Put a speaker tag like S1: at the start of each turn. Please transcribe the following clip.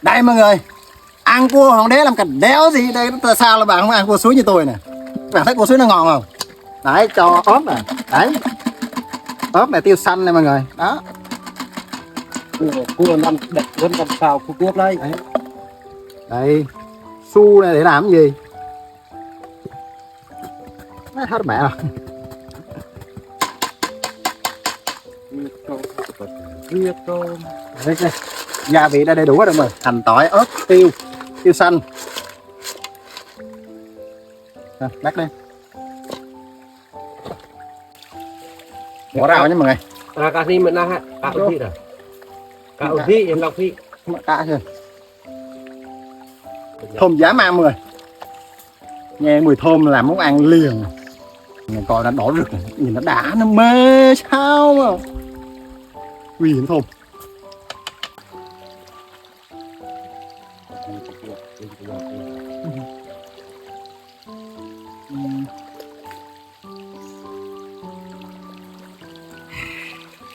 S1: Đây mọi người, ăn cua hoàng đế làm cả đéo gì đây, tại sao là bạn không ăn cua suối như tôi nè? Bạn thấy cua suối nó ngon không? Đấy, cho ớt này, đấy, ớt này, tiêu xanh này mọi người, đó.
S2: Cua nằm đẹp vẫn còn xào cua cuốc đây.
S1: Đấy, đây, su này để làm cái gì? Nó hết mẹ rồi.
S2: Riết rồi.
S1: Đây, đây. Gia vị đã đầy đủ hết rồi, hành, tỏi, ớt, tiêu, tiêu xanh. Rồi, bắt lên. Bỏ rau nha mọi người.
S2: Cái gì mà nó hả? Cả ổn thị rồi. Cả ổn thị em lọc thị.
S1: Cá thôi. Thơm dã man mọi người. Nghe mùi thơm làm muốn ăn liền. Mình coi nó đỏ rực, nhìn nó đã, nó mê sao mà. Nguy hiểm thơm.